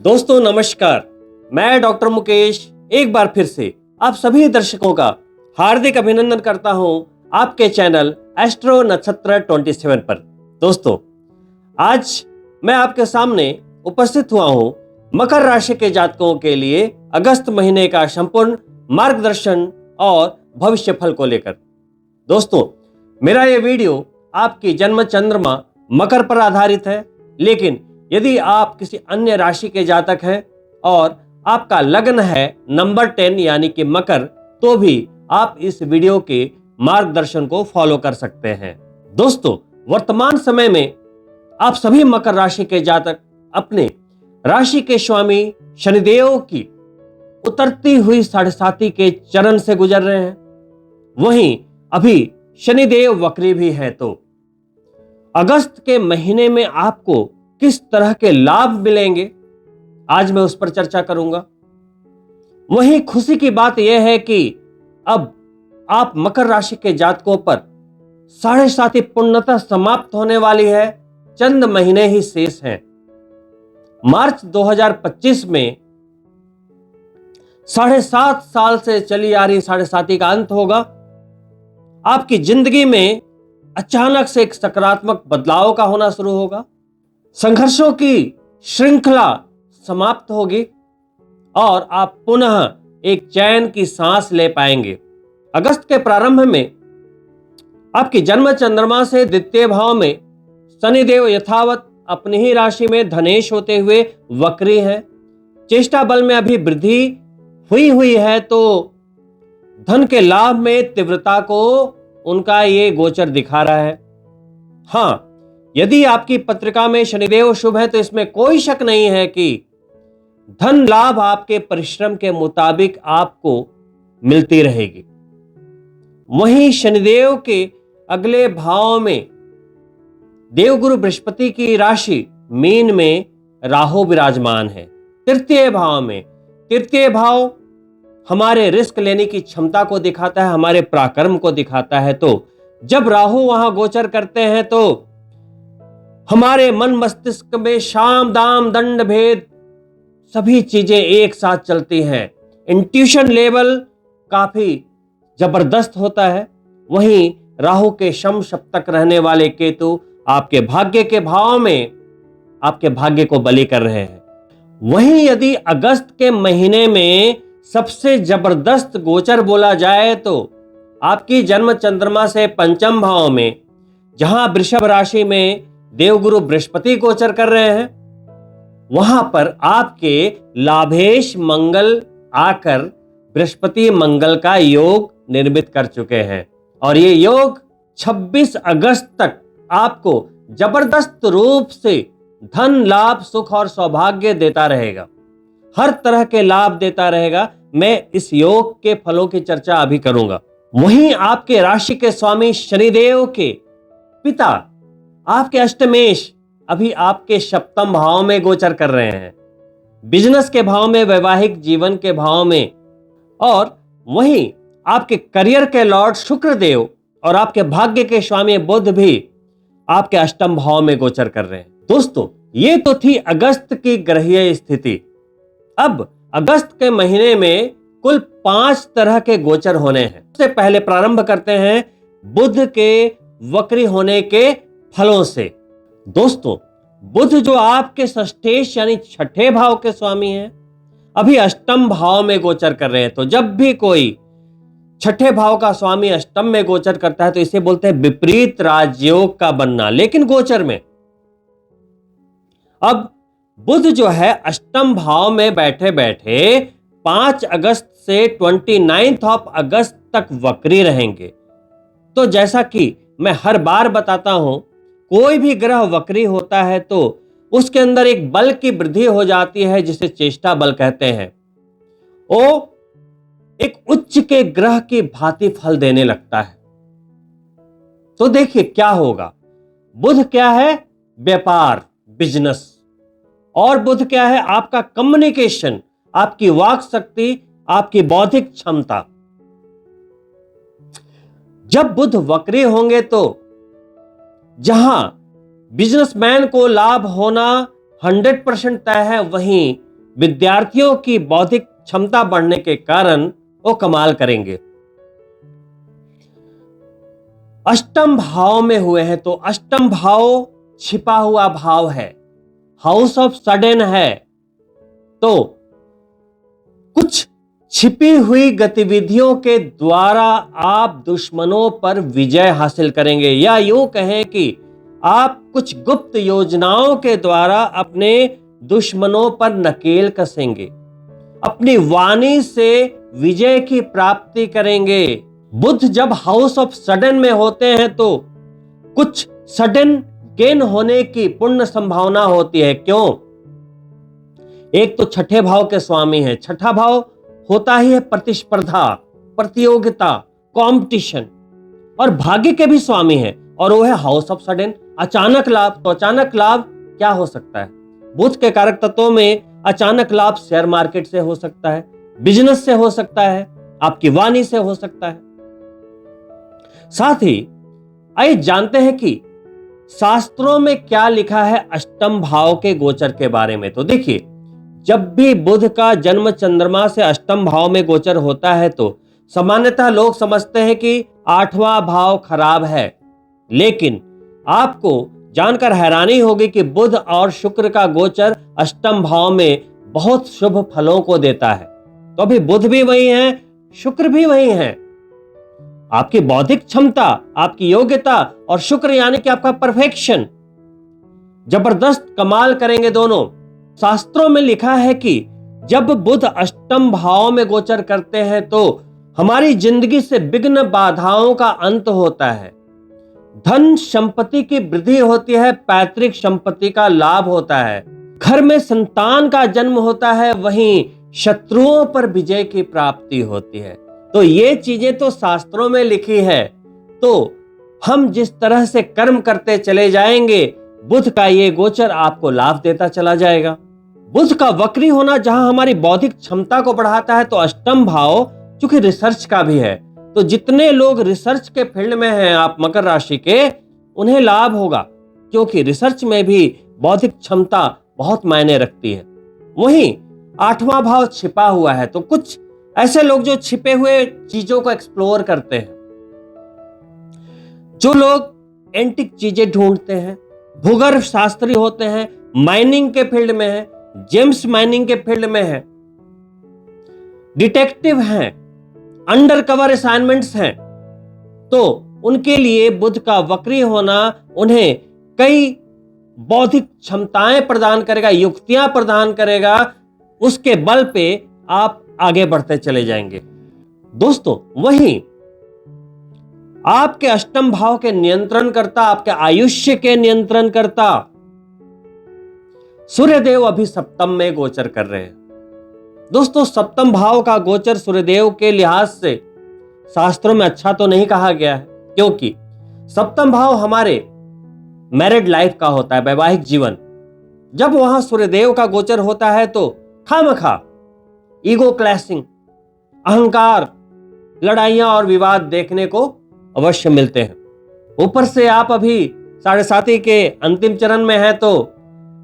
दोस्तों नमस्कार, मैं डॉक्टर मुकेश एक बार फिर से आप सभी दर्शकों का हार्दिक अभिनंदन करता हूं आपके चैनल एस्ट्रो नक्षत्र 27 पर। दोस्तों आज मैं आपके सामने उपस्थित हुआ हूं मकर राशि के जातकों के लिए अगस्त महीने का संपूर्ण मार्गदर्शन और भविष्य फल को लेकर। दोस्तों मेरा यह वीडियो आपकी जन्म चंद्रमा मकर पर आधारित है, लेकिन यदि आप किसी अन्य राशि के जातक हैं और आपका लग्न है नंबर 10 यानी कि मकर, तो भी आप इस वीडियो के मार्गदर्शन को फॉलो कर सकते हैं। दोस्तों वर्तमान समय में आप सभी मकर राशि के जातक अपने राशि के स्वामी शनिदेव की उतरती हुई 7.5 के चरण से गुजर रहे हैं। वहीं अभी शनिदेव वक्री भी है, तो अगस्त के महीने में आपको किस तरह के लाभ मिलेंगे आज मैं उस पर चर्चा करूंगा। वहीं खुशी की बात यह है कि अब आप मकर राशि के जातकों पर 7.5 पूर्णतः समाप्त होने वाली है, चंद महीने ही शेष हैं। मार्च 2025 में 7.5 साल से चली आ रही 7.5 का अंत होगा। आपकी जिंदगी में अचानक से एक सकारात्मक बदलाव का होना शुरू होगा, संघर्षों की श्रृंखला समाप्त होगी और आप पुनः एक चैन की सांस ले पाएंगे। अगस्त के प्रारंभ में आपकी जन्म चंद्रमा से द्वितीय भाव में शनिदेव यथावत अपनी ही राशि में धनेश होते हुए वक्री है। चेष्टा बल में अभी वृद्धि हुई है, तो धन के लाभ में तीव्रता को उनका ये गोचर दिखा रहा है। हाँ, यदि आपकी पत्रिका में शनिदेव शुभ है तो इसमें कोई शक नहीं है कि धन लाभ आपके परिश्रम के मुताबिक आपको मिलती रहेगी। वहीं शनिदेव के अगले भाव में देवगुरु बृहस्पति की राशि मीन में राहु विराजमान है। तृतीय भाव में, तृतीय भाव हमारे रिस्क लेने की क्षमता को दिखाता है, हमारे पराक्रम को दिखाता है। तो जब राहु वहां गोचर करते हैं तो हमारे मन मस्तिष्क में शाम दाम दंड भेद सभी चीजें एक साथ चलती हैं। इंट्यूशन लेवल काफी जबरदस्त होता है। वहीं राहु के शम सप्तक रहने वाले केतु आपके भाग्य के भाव में आपके भाग्य को बलि कर रहे हैं। वहीं यदि अगस्त के महीने में सबसे जबरदस्त गोचर बोला जाए तो आपकी जन्म चंद्रमा से पंचम भाव में, जहां वृषभ राशि में देवगुरु बृहस्पति गोचर कर रहे हैं, वहां पर आपके लाभेश मंगल आकर बृहस्पति मंगल का योग निर्मित कर चुके हैं और ये योग 26 अगस्त तक आपको जबरदस्त रूप से धन लाभ सुख और सौभाग्य देता रहेगा, हर तरह के लाभ देता रहेगा। मैं इस योग के फलों की चर्चा अभी करूंगा। वहीं आपके राशि के स्वामी शनिदेव के पिता आपके अष्टमेश अभी आपके सप्तम भाव में गोचर कर रहे हैं, बिजनेस के भाव में, वैवाहिक जीवन के भाव में, और वहीं आपके करियर के लॉर्ड शुक्रदेव और आपके भाग्य के स्वामी बुध भी आपके अष्टम भाव में गोचर कर रहे हैं। दोस्तों ये तो थी अगस्त की ग्रहीय स्थिति। अब अगस्त के महीने में कुल 5 तरह के गोचर होने हैं। सबसे पहले प्रारंभ करते हैं बुध के वक्री होने के फलों से। दोस्तों बुध जो आपके षष्ठेश यानी छठे भाव के स्वामी हैं, अभी अष्टम भाव में गोचर कर रहे हैं। तो जब भी कोई छठे भाव का स्वामी अष्टम में गोचर करता है तो इसे बोलते हैं विपरीत राजयोग का बनना, लेकिन गोचर में। अब बुध जो है अष्टम भाव में बैठे बैठे 5 अगस्त से 29 अगस्त तक वक्री रहेंगे। तो जैसा कि मैं हर बार बताता हूं, कोई भी ग्रह वक्री होता है तो उसके अंदर एक बल की वृद्धि हो जाती है जिसे चेष्टा बल कहते हैं। वो एक उच्च के ग्रह की भांति फल देने लगता है। तो देखिए क्या होगा। बुध क्या है? व्यापार, बिजनेस। और बुध क्या है? आपका कम्युनिकेशन, आपकी वाक शक्ति, आपकी बौद्धिक क्षमता। जब बुध वक्री होंगे तो जहां बिजनेसमैन को लाभ होना 100% तय है, वहीं विद्यार्थियों की बौद्धिक क्षमता बढ़ने के कारण वो कमाल करेंगे। अष्टम भाव में हुए हैं तो अष्टम भाव छिपा हुआ भाव है, हाउस ऑफ सडन है, तो कुछ छिपी हुई गतिविधियों के द्वारा आप दुश्मनों पर विजय हासिल करेंगे, या यूं कहें कि आप कुछ गुप्त योजनाओं के द्वारा अपने दुश्मनों पर नकेल कसेंगे, अपनी वाणी से विजय की प्राप्ति करेंगे। बुध जब हाउस ऑफ सडन में होते हैं तो कुछ सडन गेन होने की पूर्ण संभावना होती है। क्यों? एक तो छठे भाव के स्वामी है, छठा भाव होता ही है प्रतिस्पर्धा, प्रतियोगिता, कंपटीशन, और भाग्य के भी स्वामी है, और वो है हाउस ऑफ सडन, अचानक लाभ। तो अचानक लाभ क्या हो सकता है? बुध के कारक तत्वों में अचानक लाभ शेयर मार्केट से हो सकता है, बिजनेस से हो सकता है, आपकी वाणी से हो सकता है। साथ ही आइए जानते हैं कि शास्त्रों में क्या लिखा है अष्टम भाव के गोचर के बारे में। तो देखिए, जब भी बुध का जन्म चंद्रमा से अष्टम भाव में गोचर होता है तो सामान्यतः लोग समझते हैं कि आठवां भाव खराब है, लेकिन आपको जानकर हैरानी होगी कि बुध और शुक्र का गोचर अष्टम भाव में बहुत शुभ फलों को देता है। तो अभी बुध भी वही है, शुक्र भी वही है। आपकी बौद्धिक क्षमता, आपकी योग्यता, और शुक्र यानी कि आपका परफेक्शन, जबरदस्त कमाल करेंगे दोनों। शास्त्रों में लिखा है कि जब बुध अष्टम भाव में गोचर करते हैं तो हमारी जिंदगी से विघ्न बाधाओं का अंत होता है, धन संपत्ति की वृद्धि होती है, पैतृक संपत्ति का लाभ होता है, घर में संतान का जन्म होता है, वहीं शत्रुओं पर विजय की प्राप्ति होती है। तो ये चीजें तो शास्त्रों में लिखी है, तो हम जिस तरह से कर्म करते चले जाएंगे, बुध का ये गोचर आपको लाभ देता चला जाएगा। बुध का वक्री होना जहां हमारी बौद्धिक क्षमता को बढ़ाता है, तो अष्टम भाव चूंकि रिसर्च का भी है, तो जितने लोग रिसर्च के फील्ड में हैं आप मकर राशि के, उन्हें लाभ होगा, क्योंकि रिसर्च में भी बौद्धिक क्षमता बहुत मायने रखती है। वहीं आठवां भाव छिपा हुआ है, तो कुछ ऐसे लोग जो छिपे हुए चीजों को एक्सप्लोर करते हैं, जो लोग एंटिक चीजें ढूंढते हैं, भूगर्भ शास्त्री होते हैं, माइनिंग के फील्ड में है, जेम्स माइनिंग के फील्ड में है, डिटेक्टिव हैं, अंडर कवर असाइनमेंट्स हैं, तो उनके लिए बुध का वक्री होना उन्हें कई बौद्धिक क्षमताएं प्रदान करेगा, युक्तियां प्रदान करेगा, उसके बल पे आप आगे बढ़ते चले जाएंगे। दोस्तों, वहीं आपके अष्टम भाव के नियंत्रण करता, आपके आयुष्य के नियंत्रण करता सूर्यदेव अभी सप्तम में गोचर कर रहे हैं। दोस्तों, सप्तम भाव का गोचर सूर्यदेव के लिहाज से शास्त्रों में अच्छा तो नहीं कहा गया है, क्योंकि सप्तम भाव हमारे मैरिड लाइफ का होता है, वैवाहिक जीवन। जब वहां सूर्यदेव का गोचर होता है तो खामखा ईगो क्लैशिंग, अहंकार, लड़ाइयां और विवाद देखने को अवश्य मिलते हैं। ऊपर से आप अभी 7.5 के अंतिम चरण में है, तो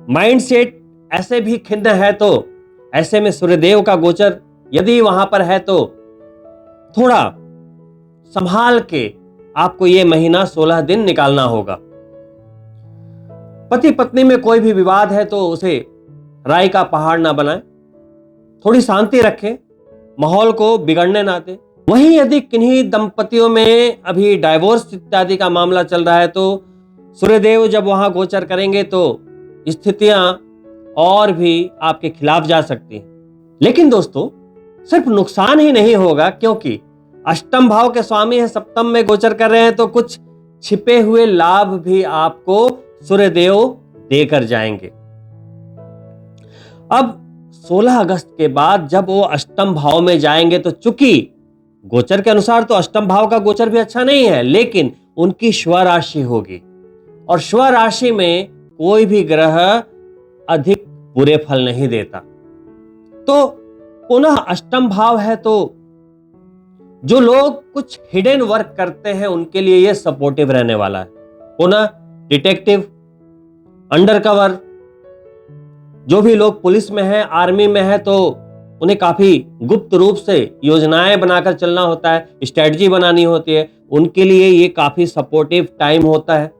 माइंडसेट ऐसे भी खिन्न है, तो ऐसे में सूर्यदेव का गोचर यदि वहां पर है तो थोड़ा संभाल के आपको ये महीना 16 दिन निकालना होगा। पति पत्नी में कोई भी विवाद है तो उसे राई का पहाड़ ना बनाएं, थोड़ी शांति रखें, माहौल को बिगड़ने ना दें। वहीं यदि किन्हीं दंपतियों में अभी डाइवोर्स इत्यादि का मामला चल रहा है तो सूर्यदेव जब वहां गोचर करेंगे तो स्थितियां और भी आपके खिलाफ जा सकती हैं। लेकिन दोस्तों, सिर्फ नुकसान ही नहीं होगा, क्योंकि अष्टम भाव के स्वामी है, सप्तम में गोचर कर रहे हैं, तो कुछ छिपे हुए लाभ भी आपको सूर्यदेव देकर जाएंगे। अब 16 अगस्त के बाद जब वो अष्टम भाव में जाएंगे तो चूंकि गोचर के अनुसार तो अष्टम भाव का गोचर भी अच्छा नहीं है, लेकिन उनकी स्वराशि होगी, और स्वराशि में कोई भी ग्रह अधिक बुरे फल नहीं देता। तो पुनः अष्टम भाव है, तो जो लोग कुछ हिडन वर्क करते हैं उनके लिए यह सपोर्टिव रहने वाला है। पुनः डिटेक्टिव, अंडरकवर, जो भी लोग पुलिस में है, आर्मी में है, तो उन्हें काफी गुप्त रूप से योजनाएं बनाकर चलना होता है, स्ट्रेटजी बनानी होती है, उनके लिए ये काफी सपोर्टिव टाइम होता है।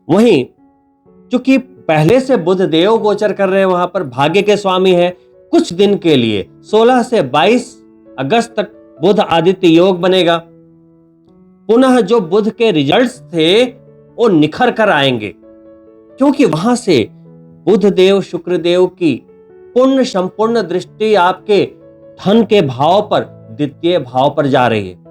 वहीं चूंकि पहले से बुध देव गोचर कर रहे हैं, वहां पर भाग्य के स्वामी है, कुछ दिन के लिए 16 से 22 अगस्त तक बुध आदित्य योग बनेगा। पुनः जो बुध के रिजल्ट्स थे वो निखर कर आएंगे, क्योंकि वहां से बुध देव शुक्र देव की पूर्ण संपूर्ण दृष्टि आपके धन के भाव पर, द्वितीय भाव पर जा रही है।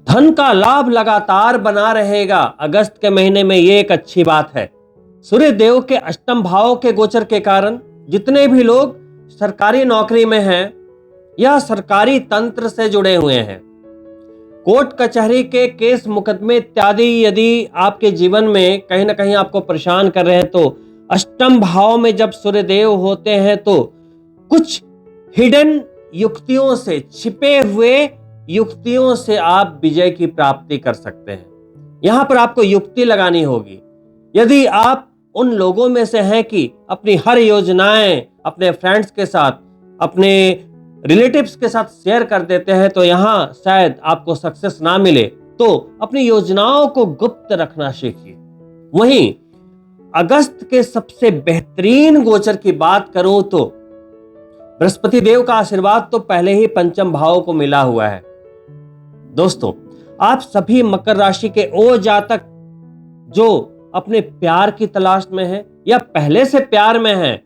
धन का लाभ लगातार बना रहेगा अगस्त के महीने में, ये एक अच्छी बात है। सूर्य देव के अष्टम भाव के गोचर के कारण जितने भी लोग सरकारी नौकरी में हैं या सरकारी तंत्र से जुड़े हुए हैं, कोर्ट कचहरी के केस मुकदमे इत्यादि यदि आपके जीवन में कहीं ना कहीं आपको परेशान कर रहे हैं, तो अष्टम भाव में जब सूर्य देव होते हैं तो कुछ हिडन युक्तियों से, छिपे हुए युक्तियों से आप विजय की प्राप्ति कर सकते हैं। यहां पर आपको युक्ति लगानी होगी। यदि आप उन लोगों में से हैं कि अपनी हर योजनाएं अपने फ्रेंड्स के साथ, अपने रिलेटिव्स के साथ शेयर कर देते हैं, तो यहां शायद आपको सक्सेस ना मिले, तो अपनी योजनाओं को गुप्त रखना सीखिए। वहीं अगस्त के सबसे बेहतरीन गोचर की बात करूं तो बृहस्पति देव का आशीर्वाद तो पहले ही पंचम भाव को मिला हुआ है। दोस्तों, आप सभी मकर राशि के ओ जातक जो अपने प्यार की तलाश में हैं या पहले से प्यार में हैं,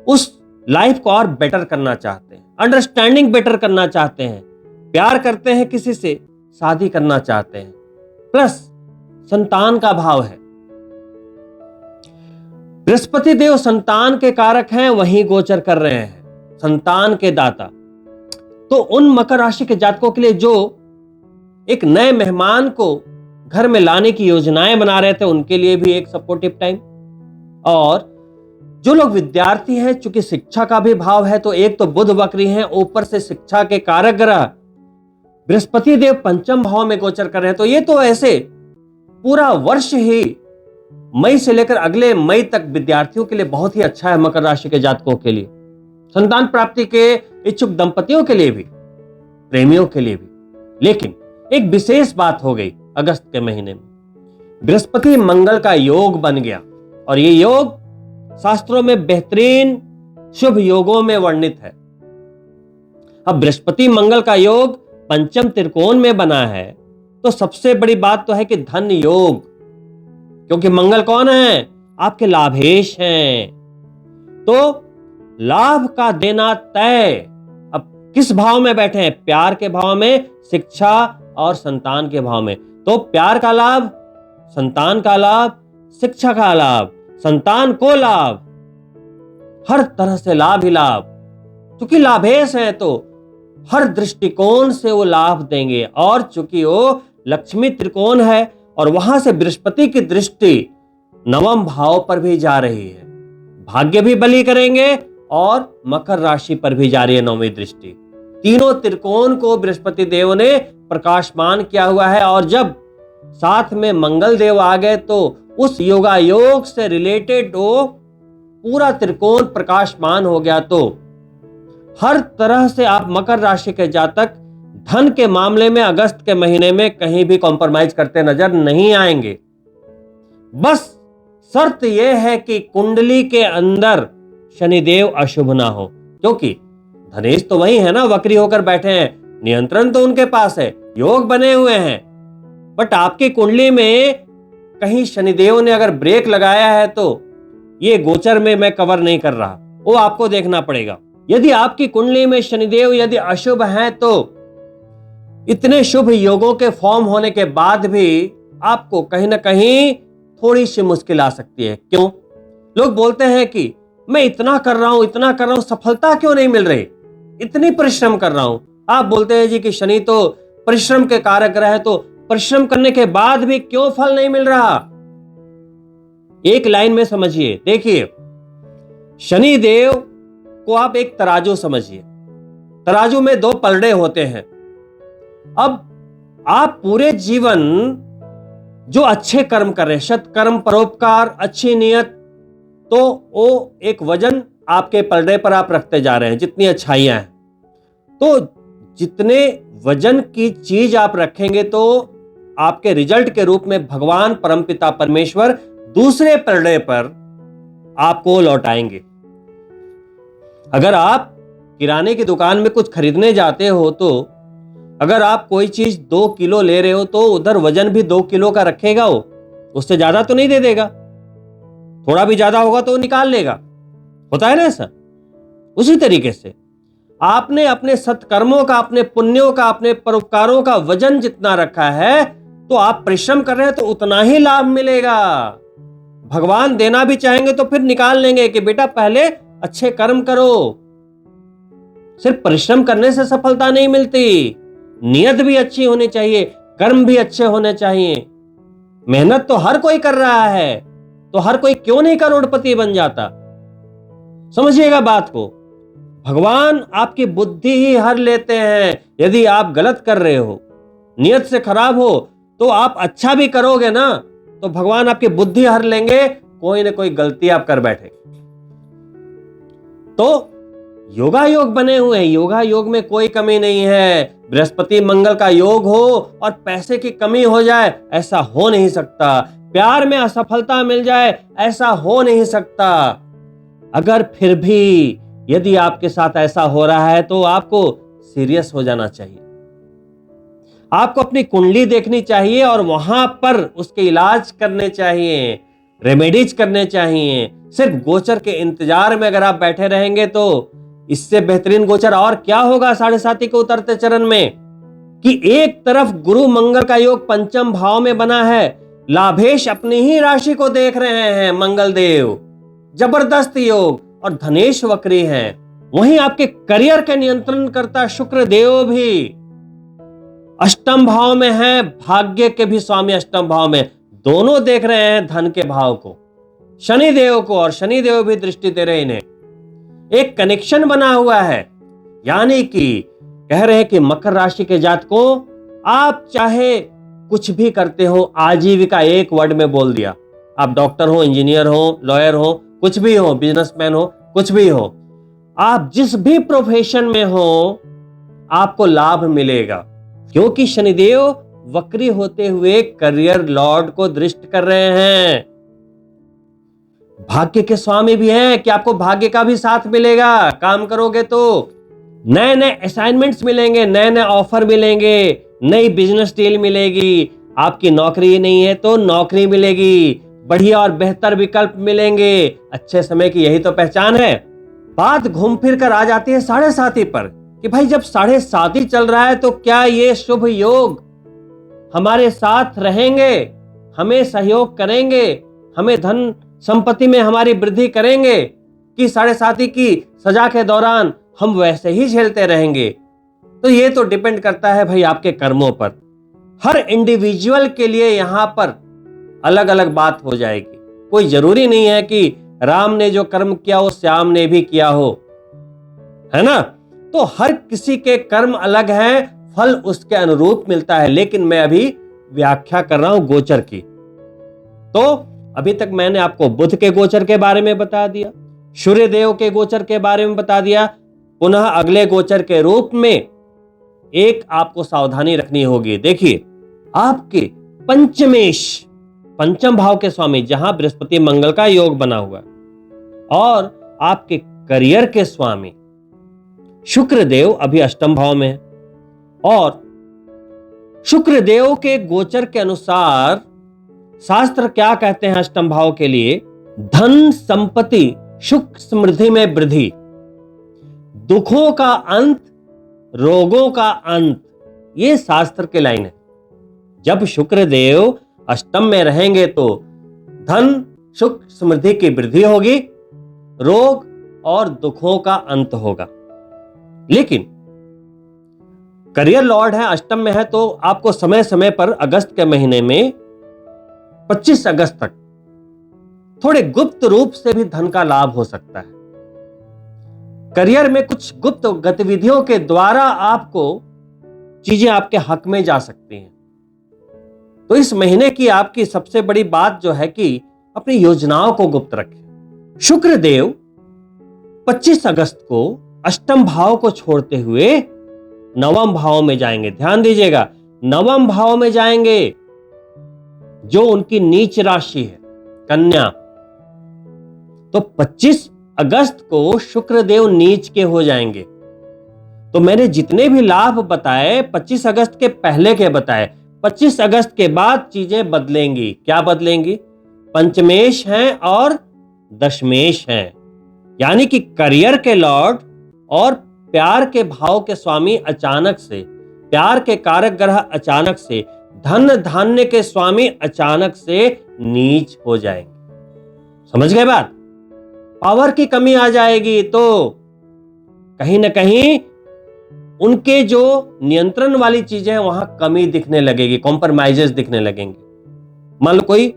उस लाइफ को और बेटर करना चाहते हैं, अंडरस्टैंडिंग बेटर करना चाहते हैं, प्यार करते हैं किसी से, शादी करना चाहते हैं, प्लस संतान का भाव है। बृहस्पति देव संतान के कारक हैं, वहीं गोचर कर रहे हैं, संतान के दाता। तो उन मकर राशि के जातकों के लिए जो एक नए मेहमान को घर में लाने की योजनाएं बना रहे थे, उनके लिए भी एक सपोर्टिव टाइम। और जो लोग विद्यार्थी हैं, चूंकि शिक्षा का भी भाव है, तो एक तो बुध वक्री हैं, ऊपर से शिक्षा के कारक ग्रह बृहस्पति देव पंचम भाव में गोचर कर रहे हैं, तो ये तो ऐसे पूरा वर्ष ही मई से लेकर अगले मई तक विद्यार्थियों के लिए बहुत ही अच्छा है। मकर राशि के जातकों के लिए, संतान प्राप्ति के इच्छुक दंपतियों के लिए भी, प्रेमियों के लिए भी। लेकिन एक विशेष बात हो गई अगस्त के महीने में, बृहस्पति मंगल का योग बन गया, और ये योग शास्त्रों में बेहतरीन शुभ योगों में वर्णित है। अब बृहस्पति मंगल का योग पंचम त्रिकोण में बना है, तो सबसे बड़ी बात तो है कि धन योग, क्योंकि मंगल कौन है? आपके लाभेश हैं, तो लाभ का देना तय। अब किस भाव में बैठे हैं? प्यार के भाव में, शिक्षा और संतान के भाव में। तो प्यार का लाभ, संतान का लाभ, शिक्षा का लाभ, संतान को लाभ, हर तरह से लाभ ही लाभ। चूंकि लाभेश है तो हर दृष्टिकोण से वो लाभ देंगे, और चूंकि वो लक्ष्मी त्रिकोण है और वहां से बृहस्पति की दृष्टि नवम भाव पर भी जा रही है, भाग्य भी बली करेंगे और मकर राशि पर भी जा रही है नौवीं दृष्टि। तीनों त्रिकोण को बृहस्पति देव ने प्रकाशमान किया हुआ है, और जब साथ में मंगल देव आ गए तो उस योगा योग से रिलेटेड वो पूरा त्रिकोण प्रकाशमान हो गया। तो हर तरह से आप मकर राशि के जातक धन के मामले में अगस्त के महीने में कहीं भी कॉम्प्रोमाइज करते नजर नहीं आएंगे। बस शर्त यह है कि कुंडली के अंदर शनिदेव अशुभ ना हो, क्योंकि धनेश तो वही है ना, वक्री होकर बैठे हैं, नियंत्रण तो उनके पास है, योग बने हुए हैं, बट आपकी कुंडली में कहीं शनिदेव ने अगर ब्रेक लगाया है तो ये गोचर में मैं कवर नहीं कर रहा, वो आपको देखना पड़ेगा। यदि आपकी कुंडली में शनिदेव यदि अशुभ हैं, तो इतने शुभ योगों के फॉर्म होने के बाद भी आपको कहीं ना कहीं थोड़ी सी मुश्किल आ सकती है। क्यों? लोग बोलते हैं कि मैं इतना कर रहा हूं, सफलता क्यों नहीं मिल रही, इतनी परिश्रम कर रहा हूं। आप बोलते हैं जी कि शनि तो परिश्रम के कारक ग्रह है, तो परिश्रम करने के बाद भी क्यों फल नहीं मिल रहा? एक लाइन में समझिए, देखिए, शनि देव को आप एक तराजू समझिए, तराजू में दो पलड़े होते हैं। अब आप पूरे जीवन जो अच्छे कर्म कर रहे हैं, सत्कर्म, परोपकार, अच्छी नियत, तो वो एक वजन आपके पलड़े पर आप रखते जा रहे हैं, जितनी अच्छाइयां हैं। तो जितने वजन की चीज आप रखेंगे तो आपके रिजल्ट के रूप में भगवान परमपिता परमेश्वर दूसरे पलड़े पर आपको लौटाएंगे। अगर आप किराने की दुकान में कुछ खरीदने जाते हो तो अगर आप कोई चीज 2 किलो ले रहे हो तो उधर वजन भी 2 किलो का रखेगा, वो उससे ज्यादा तो नहीं दे देगा। थोड़ा भी ज्यादा होगा तो वो निकाल लेगा, होता है ना ऐसा। उसी तरीके से आपने अपने सत्कर्मों का, अपने पुण्यों का, अपने परोपकारों का वजन जितना रखा है तो आप परिश्रम कर रहे हैं तो उतना ही लाभ मिलेगा। भगवान देना भी चाहेंगे तो फिर निकाल लेंगे कि बेटा पहले अच्छे कर्म करो। सिर्फ परिश्रम करने से सफलता नहीं मिलती, नियत भी अच्छी होनी चाहिए, कर्म भी अच्छे होने चाहिए। मेहनत तो हर कोई कर रहा है, तो हर कोई क्यों नहीं करोड़पति बन जाता। समझिएगा बात को। भगवान आपकी बुद्धि ही हर लेते हैं। यदि आप गलत कर रहे हो, नियत से खराब हो, तो आप अच्छा भी करोगे ना तो भगवान आपकी बुद्धि हर लेंगे, कोई ना कोई गलती आप कर बैठे। तो योगा योग बने हुए हैं, योगा योग में कोई कमी नहीं है। बृहस्पति मंगल का योग हो और पैसे की कमी हो जाए, ऐसा हो नहीं सकता। प्यार में असफलता मिल जाए, ऐसा हो नहीं सकता। अगर फिर भी यदि आपके साथ ऐसा हो रहा है तो आपको सीरियस हो जाना चाहिए। आपको अपनी कुंडली देखनी चाहिए और वहां पर उसके इलाज करने चाहिए, रेमेडीज करने चाहिए। सिर्फ गोचर के इंतजार में अगर आप बैठे रहेंगे तो इससे बेहतरीन गोचर और क्या होगा। 7.5 के उतरते चरण में कि एक तरफ गुरु मंगल का योग पंचम भाव में बना है, लाभेश अपनी ही राशि को देख रहे हैं मंगल देव, जबरदस्त योग, और धनेश वक्री हैं। वहीं आपके करियर के नियंत्रण करता शुक्र देव भी अष्टम भाव में है, भाग्य के भी स्वामी अष्टम भाव में, दोनों देख रहे हैं धन के भाव को, शनि देव को, और शनि देव भी दृष्टि दे रहे इन्हें। एक कनेक्शन बना हुआ है, यानी कि कह रहे हैं कि मकर राशि के जातकों, आप चाहे कुछ भी करते हो, आजीविका एक वर्ड में बोल दिया। आप डॉक्टर हो, इंजीनियर हो, लॉयर हो, कुछ भी हो, बिजनेसमैन हो, कुछ भी हो, आप जिस भी प्रोफेशन में हो आपको लाभ मिलेगा, क्योंकि शनिदेव वक्री होते हुए करियर लॉर्ड को दृष्ट कर रहे हैं। भाग्य के स्वामी भी हैं कि आपको भाग्य का भी साथ मिलेगा। काम करोगे तो नए नए असाइनमेंट्स मिलेंगे, नए नए ऑफर मिलेंगे, नई बिजनेस डील मिलेगी। आपकी नौकरी नहीं है तो नौकरी मिलेगी, बढ़िया और बेहतर विकल्प मिलेंगे। अच्छे समय की यही तो पहचान है। बात घूम फिर कर आ जाती है 7.5 पर कि भाई जब 7.5 चल रहा है तो क्या ये शुभ योग हमारे साथ रहेंगे, हमें सहयोग करेंगे, हमें धन संपत्ति में हमारी वृद्धि करेंगे, कि 7.5 की सजा के दौरान हम वैसे ही झेलते रहेंगे। तो ये तो डिपेंड करता है भाई आपके कर्मों पर। हर इंडिविजुअल के लिए यहां पर अलग अलग बात हो जाएगी। कोई जरूरी नहीं है कि राम ने जो कर्म किया वो श्याम ने भी किया हो, है ना। तो हर किसी के कर्म अलग हैं, फल उसके अनुरूप मिलता है। लेकिन मैं अभी व्याख्या कर रहा हूं गोचर की। तो अभी तक मैंने आपको बुध के गोचर के बारे में बता दिया, सूर्य देव के गोचर के बारे में बता दिया। पुनः अगले गोचर के रूप में एक आपको सावधानी रखनी होगी। देखिए, आपके पंचमेश, पंचम भाव के स्वामी जहां बृहस्पति मंगल का योग बना हुआ है, और आपके करियर के स्वामी शुक्र देव अभी अष्टम भाव में है। और शुक्र देव के गोचर के अनुसार शास्त्र क्या कहते हैं अष्टम भाव के लिए? धन संपत्ति सुख समृद्धि में वृद्धि, दुखों का अंत, रोगों का अंत, ये शास्त्र के लाइन है। जब शुक्र देव अष्टम में रहेंगे तो धन सुख समृद्धि की वृद्धि होगी, रोग और दुखों का अंत होगा। लेकिन करियर लॉर्ड है, अष्टम में है, तो आपको समय समय पर अगस्त के महीने में 25 अगस्त तक थोड़े गुप्त रूप से भी धन का लाभ हो सकता है। करियर में कुछ गुप्त गतिविधियों के द्वारा आपको चीजें आपके हक में जा सकती हैं। तो इस महीने की आपकी सबसे बड़ी बात जो है कि अपनी योजनाओं को गुप्त रखें। शुक्रदेव 25 अगस्त को अष्टम भाव को छोड़ते हुए नवम भाव में जाएंगे। ध्यान दीजिएगा, नवम भाव में जाएंगे, जो उनकी नीच राशि है कन्या। तो 25 अगस्त को शुक्रदेव नीच के हो जाएंगे। तो मैंने जितने भी लाभ बताए 25 अगस्त के पहले के बताए, 25 अगस्त के बाद चीजें बदलेंगी। क्या बदलेंगी? पंचमेश हैं और दशमेश हैं, यानी कि करियर के लॉर्ड और प्यार के भाव के स्वामी अचानक से, प्यार के कारक ग्रह अचानक से, धन धान्य के स्वामी अचानक से नीच हो जाएंगे। समझ गए बात? पावर की कमी आ जाएगी, तो कहीं ना कहीं उनके जो नियंत्रण वाली चीजें हैं वहां कमी दिखने लगेगी, कॉम्प्रोमाइजेस दिखने लगेंगे। मान लो कोई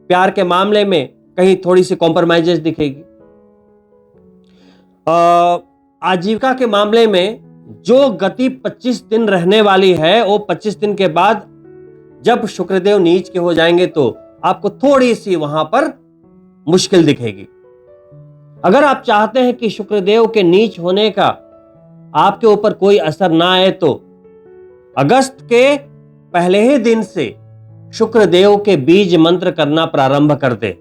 प्यार के मामले में कहीं थोड़ी सी कॉम्प्रोमाइजेस दिखेगी। आजीविका के मामले में जो गति 25 दिन रहने वाली है, वो 25 दिन के बाद जब शुक्रदेव नीच के हो जाएंगे तो आपको थोड़ी सी वहां पर मुश्किल दिखेगी। अगर आप चाहते हैं कि शुक्रदेव के नीच होने का आपके ऊपर कोई असर ना आए, तो अगस्त के पहले ही दिन से शुक्रदेव के बीज मंत्र करना प्रारंभ कर दे।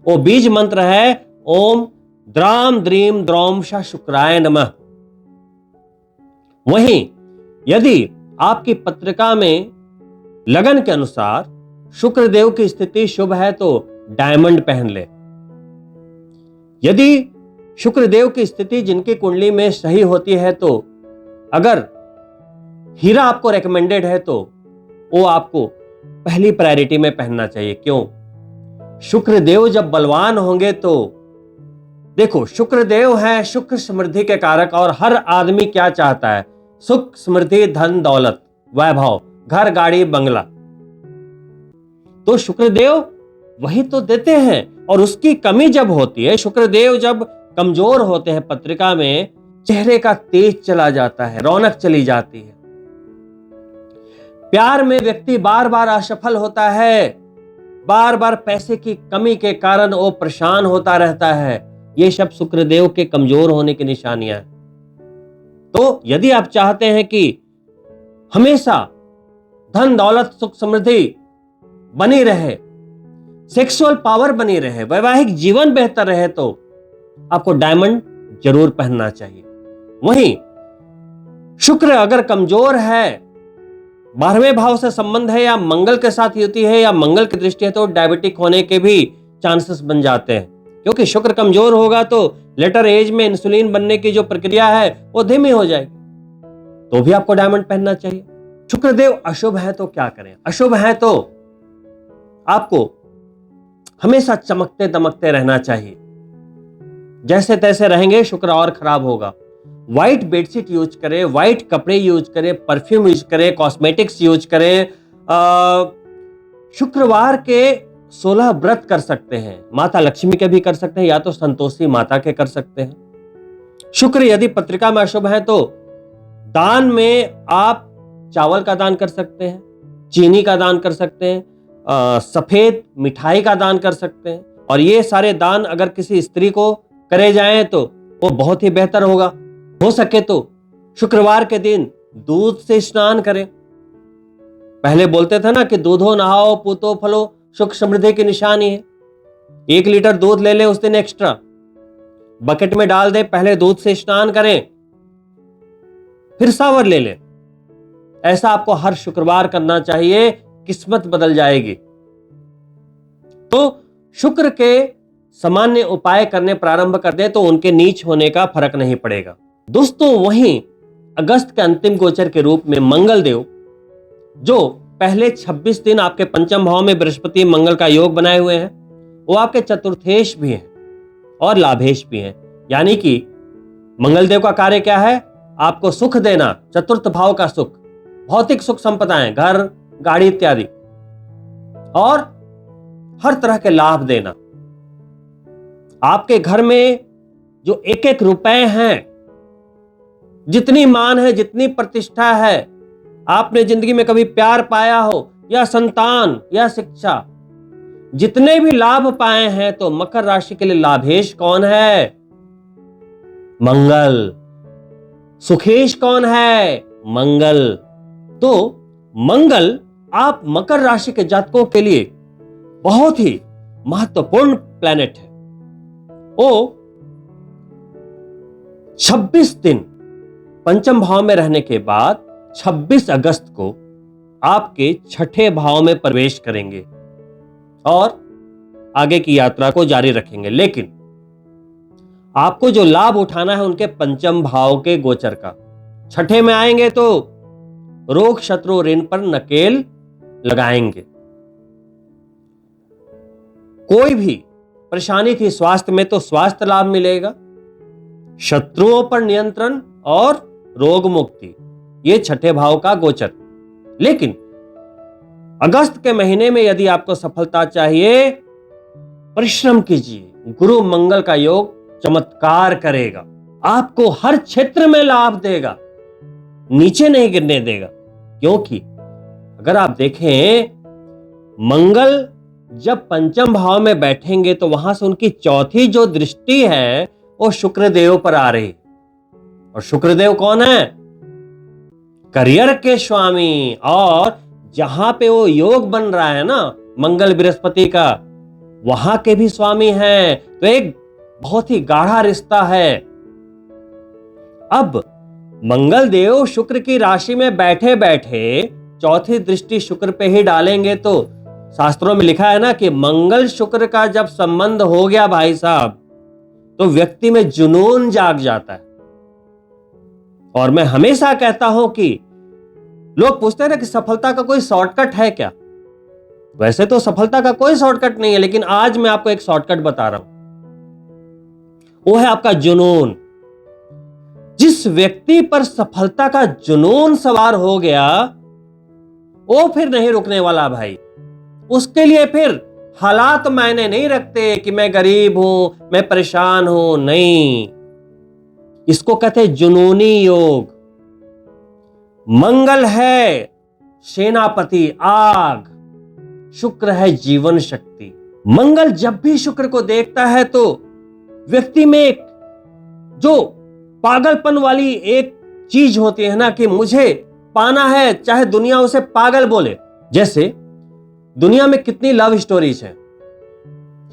वो बीज मंत्र है ओम द्राम द्रीम द्रौम श शुक्राय नमः। वहीं यदि आपकी पत्रिका में लगन के अनुसार शुक्रदेव की स्थिति शुभ है तो डायमंड पहन ले। यदि शुक्रदेव की स्थिति जिनकी कुंडली में सही होती है, तो अगर हीरा आपको रेकमेंडेड है तो वो आपको पहली प्रायोरिटी में पहनना चाहिए। क्यों? शुक्रदेव जब बलवान होंगे तो देखो, शुक्रदेव है शुक्र समृद्धि के कारक, और हर आदमी क्या चाहता है? सुख, समृद्धि, धन, दौलत, वैभव, घर, गाड़ी, बंगला। तो शुक्रदेव वही तो देते हैं। और उसकी कमी जब होती है, शुक्रदेव जब कमजोर होते हैं पत्रिका में, चेहरे का तेज चला जाता है, रौनक चली जाती है। प्यार में व्यक्ति बार बार असफल होता है, बार बार पैसे की कमी के कारण वो परेशान होता रहता है। ये सब शुक्रदेव के कमजोर होने की निशानियां हैं। तो यदि आप चाहते हैं कि हमेशा धन, दौलत, सुख, समृद्धि बनी रहे, सेक्सुअल पावर बनी रहे, वैवाहिक जीवन बेहतर रहे, तो आपको डायमंड जरूर पहनना चाहिए। वहीं शुक्र अगर कमजोर है, 12वें भाव से संबंध है या मंगल के साथ युति है या मंगल की दृष्टि है, तो डायबिटिक होने के भी चांसेस बन जाते हैं। क्योंकि शुक्र कमजोर होगा तो लेटर एज में इंसुलिन बनने की जो प्रक्रिया है वो धीमी हो जाएगी, तो भी आपको डायमंड पहनना चाहिए। शुक्रदेव अशुभ है तो क्या करें? अशुभ है तो आपको हमेशा चमकते दमकते रहना चाहिए। जैसे तैसे रहेंगे शुक्र और खराब होगा। व्हाइट बेडशीट यूज करें, व्हाइट कपड़े यूज करें, परफ्यूम यूज करें, कॉस्मेटिक्स यूज करें। शुक्रवार के 16 व्रत कर सकते हैं, माता लक्ष्मी के भी कर सकते हैं या तो संतोषी माता के कर सकते हैं। शुक्र यदि पत्रिका में अशुभ है तो दान में आप चावल का दान कर सकते हैं, चीनी का दान कर सकते हैं, सफेद मिठाई का दान कर सकते हैं। और ये सारे दान अगर किसी स्त्री को करे जाएं तो वो बहुत ही बेहतर होगा। हो सके तो शुक्रवार के दिन दूध से स्नान करें। पहले बोलते थे ना कि दूधो नहाओ पूतो फलो, सुख समृद्धि की निशानी है। 1 लीटर दूध ले ले उस दिन एक्स्ट्रा, बकेट में डाल दे, पहले दूध से स्नान करें, फिर शावर ले ले। ऐसा आपको हर शुक्रवार करना चाहिए, किस्मत बदल जाएगी। तो शुक्र के सामान्य उपाय करने प्रारंभ कर दे तो उनके नीच होने का फर्क नहीं पड़ेगा। दोस्तों, वहीं अगस्त के अंतिम गोचर के रूप में मंगल देव, जो पहले 26 दिन आपके पंचम भाव में बृहस्पति मंगल का योग बनाए हुए हैं, वो आपके चतुर्थेश भी हैं और लाभेश भी हैं। यानी कि मंगल देव का कार्य क्या है? आपको सुख देना, चतुर्थ भाव का सुख, भौतिक सुख संपदाएं, घर, गाड़ी इत्यादि, और हर तरह के लाभ देना। आपके घर में जो एक एक रुपए हैं, जितनी मान है, जितनी प्रतिष्ठा है, आपने जिंदगी में कभी प्यार पाया हो या संतान या शिक्षा, जितने भी लाभ पाए हैं, तो मकर राशि के लिए लाभेश कौन है? मंगल। सुखेश कौन है? मंगल। तो मंगल आप मकर राशि के जातकों के लिए बहुत ही महत्वपूर्ण प्लैनेट है। वो 26 दिन पंचम भाव में रहने के बाद 26 अगस्त को आपके छठे भाव में प्रवेश करेंगे और आगे की यात्रा को जारी रखेंगे। लेकिन आपको जो लाभ उठाना है उनके पंचम भाव के गोचर का। छठे में आएंगे तो रोग शत्रु ऋण पर नकेल लगाएंगे। कोई भी परेशानी थी स्वास्थ्य में तो स्वास्थ्य लाभ मिलेगा, शत्रुओं पर नियंत्रण और रोग मुक्ति, ये छठे भाव का गोचर। लेकिन अगस्त के महीने में यदि आपको सफलता चाहिए, परिश्रम कीजिए। गुरु मंगल का योग चमत्कार करेगा, आपको हर क्षेत्र में लाभ देगा, नीचे नहीं गिरने देगा। क्योंकि अगर आप देखें, मंगल जब पंचम भाव में बैठेंगे तो वहां से उनकी चौथी जो दृष्टि है वो शुक्रदेव पर आ रही। और शुक्रदेव कौन है? करियर के स्वामी। और जहां पे वो योग बन रहा है ना मंगल बृहस्पति का, वहां के भी स्वामी हैं। तो एक बहुत ही गाढ़ा रिश्ता है। अब मंगल देव शुक्र की राशि में बैठे बैठे चौथी दृष्टि शुक्र पे ही डालेंगे। तो शास्त्रों में लिखा है ना कि मंगल शुक्र का जब संबंध हो गया भाई साहब, तो व्यक्ति में जुनून जाग जाता है। और मैं हमेशा कहता हूं कि लोग पूछते हैं ना कि सफलता का कोई शॉर्टकट है क्या? वैसे तो सफलता का कोई शॉर्टकट नहीं है, लेकिन आज मैं आपको एक शॉर्टकट बता रहा हूं। वो है आपका जुनून। जिस व्यक्ति पर सफलता का जुनून सवार हो गया, वो फिर नहीं रुकने वाला भाई। उसके लिए फिर हालात मायने नहीं रखते कि मैं गरीब हूं, मैं परेशान हूं। नहीं, इसको कहते हैं जुनूनी योग। मंगल है सेनापति आग, शुक्र है जीवन शक्ति। मंगल जब भी शुक्र को देखता है तो व्यक्ति में एक जो पागलपन वाली एक चीज होती है ना कि मुझे पाना है, चाहे दुनिया उसे पागल बोले। जैसे दुनिया में कितनी लव स्टोरीज हैं,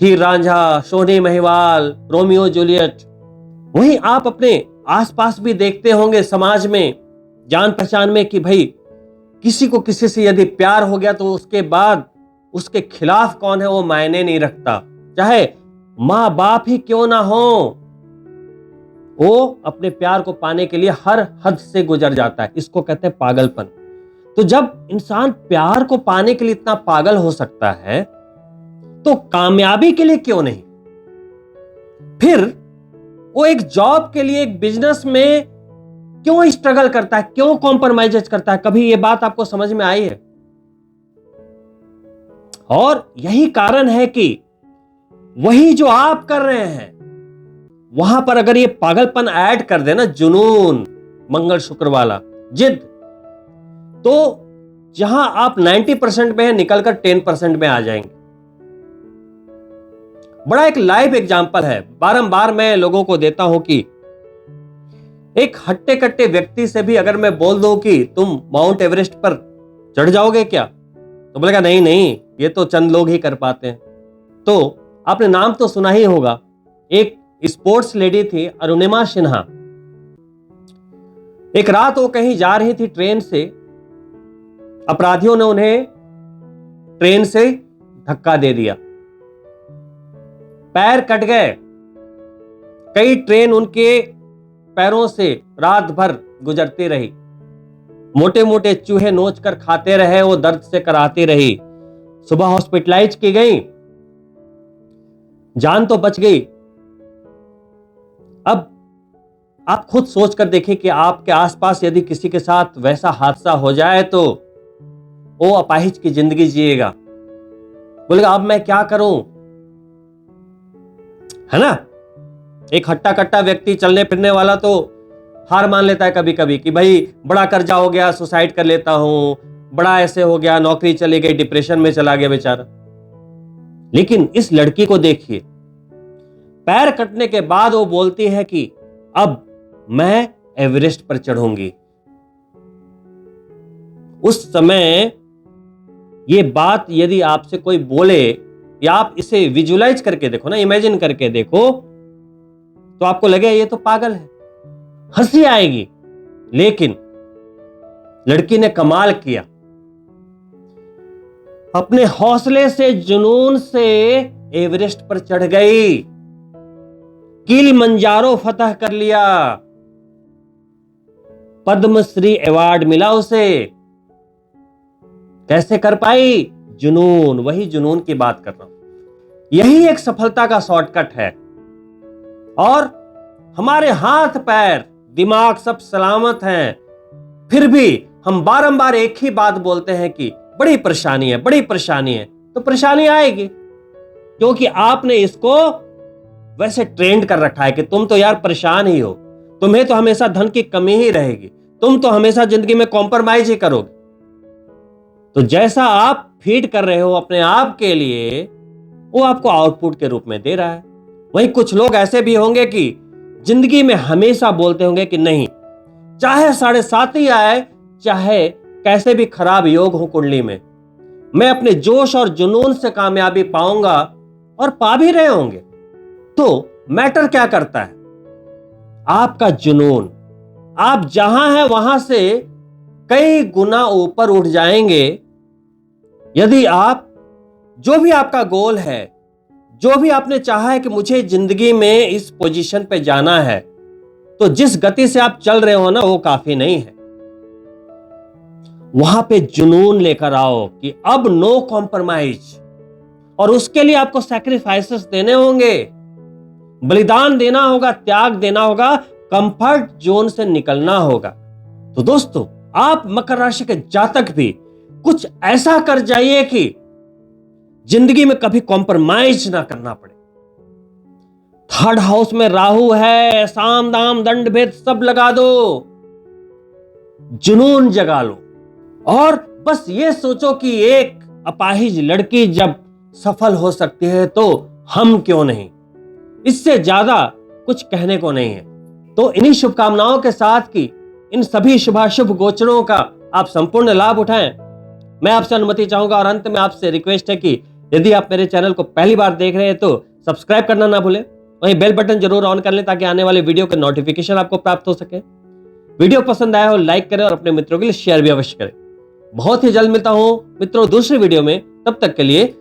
हीर रांझा, सोनी महिवाल, रोमियो जूलियट। वहीं आप अपने आसपास भी देखते होंगे समाज में, जान पहचान में, कि भाई किसी को किसी से यदि प्यार हो गया तो उसके बाद उसके खिलाफ कौन है वो मायने नहीं रखता। चाहे मां बाप ही क्यों ना हो, वो अपने प्यार को पाने के लिए हर हद से गुजर जाता है। इसको कहते हैं पागलपन। तो जब इंसान प्यार को पाने के लिए इतना पागल हो सकता है, तो कामयाबी के लिए क्यों नहीं? फिर वो एक जॉब के लिए, एक बिजनेस में क्यों स्ट्रगल करता है, क्यों कॉम्प्रोमाइज करता है? कभी ये बात आपको समझ में आई है? और यही कारण है कि वही जो आप कर रहे हैं वहां पर अगर ये पागलपन ऐड कर देना, जुनून मंगल शुक्र वाला, जिद, तो जहां आप 90% में है निकलकर 10% में आ जाएंगे। बड़ा एक लाइव एग्जांपल है, बारंबार मैं लोगों को देता हूं कि एक हट्टे कट्टे व्यक्ति से भी अगर मैं बोल दूं कि तुम माउंट एवरेस्ट पर चढ़ जाओगे क्या, तो बोलेगा नहीं नहीं, ये तो चंद लोग ही कर पाते हैं। तो आपने नाम तो सुना ही होगा, एक स्पोर्ट्स लेडी थी अरुणिमा सिन्हा। एक रात वो कहीं जा रही थी ट्रेन से, अपराधियों ने उन्हें ट्रेन से धक्का दे दिया, पैर कट गए। कई ट्रेन उनके पैरों से रात भर गुजरती रही, मोटे मोटे चूहे नोच कर खाते रहे, वो दर्द से कराती रही। सुबह हॉस्पिटलाइज की गई, जान तो बच गई। अब आप खुद सोच कर देखिए कि आपके आसपास यदि किसी के साथ वैसा हादसा हो जाए तो वो अपाहिज की जिंदगी जिएगा, बोलेगा अब मैं क्या करूं, है ना? एक हट्टा कट्टा व्यक्ति, चलने फिरने वाला, तो हार मान लेता है कभी कभी कि भाई बड़ा कर्जा हो गया, सुसाइड कर लेता हूं, बड़ा ऐसे हो गया, नौकरी चली गई, डिप्रेशन में चला गया बेचारा। लेकिन इस लड़की को देखिए, पैर कटने के बाद वो बोलती है कि अब मैं एवरेस्ट पर चढ़ूंगी। उस समय ये बात यदि आपसे कोई बोले या आप इसे विजुलाइज करके देखो ना, इमेजिन करके देखो, तो आपको लगे ये तो पागल है, हंसी आएगी। लेकिन लड़की ने कमाल किया, अपने हौसले से, जुनून से एवरेस्ट पर चढ़ गई, किलिमंजारो फतह कर लिया, पद्मश्री अवार्ड मिला उसे। कैसे कर पाई? जुनून, वही जुनून की बात कर रहा हूं। यही एक सफलता का शॉर्टकट है। और हमारे हाथ पैर दिमाग सब सलामत हैं, फिर भी हम बारंबार एक ही बात बोलते हैं कि बड़ी परेशानी है, बड़ी परेशानी है। तो परेशानी आएगी, क्योंकि आपने इसको वैसे ट्रेंड कर रखा है कि तुम तो यार परेशान ही हो, तुम्हें तो हमेशा धन की कमी ही रहेगी, तुम तो हमेशा जिंदगी में कॉम्प्रोमाइज ही करोगे। तो जैसा आप फीड कर रहे हो अपने आप के लिए, वो आपको आउटपुट के रूप में दे रहा है। वहीं कुछ लोग ऐसे भी होंगे कि जिंदगी में हमेशा बोलते होंगे कि नहीं, चाहे 7.5 ही आए, चाहे कैसे भी खराब योग हो कुंडली में, मैं अपने जोश और जुनून से कामयाबी पाऊंगा, और पा भी रहे होंगे। तो मैटर क्या करता है? आपका जुनून। आप जहां हैं वहां से कई गुना ऊपर उठ जाएंगे यदि आप, जो भी आपका गोल है, जो भी आपने चाहा है कि मुझे जिंदगी में इस पोजीशन पे जाना है, तो जिस गति से आप चल रहे हो ना, वो काफी नहीं है। वहां पे जुनून लेकर आओ कि अब नो कॉम्प्रोमाइज, और उसके लिए आपको सैक्रिफाइसेस देने होंगे, बलिदान देना होगा, त्याग देना होगा, कंफर्ट जोन से निकलना होगा। तो दोस्तों, आप मकर राशि के जातक भी कुछ ऐसा कर जाइए कि जिंदगी में कभी कॉम्प्रोमाइज ना करना पड़े। 3rd हाउस में राहु है, साम दाम दंड भेद सब लगा दो, जुनून जगा लो, और बस ये सोचो कि एक अपाहिज लड़की जब सफल हो सकती है तो हम क्यों नहीं। इससे ज्यादा कुछ कहने को नहीं है। तो इन्हीं शुभकामनाओं के साथ कि इन सभी शुभाशुभ गोचरों का आप संपूर्ण लाभ उठाएं, मैं आपसे अनुमति चाहूंगा। और अंत में आपसे रिक्वेस्ट है कि यदि आप मेरे चैनल को पहली बार देख रहे हैं तो सब्सक्राइब करना ना भूलें, वहीं बेल बटन जरूर ऑन कर लें ताकि आने वाले वीडियो के नोटिफिकेशन आपको प्राप्त हो सके। वीडियो पसंद आया हो लाइक करें और अपने मित्रों के लिए शेयर भी अवश्य करें। बहुत ही जल्द मिलता हूं मित्रों दूसरी वीडियो में, तब तक के लिए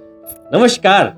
नमस्कार।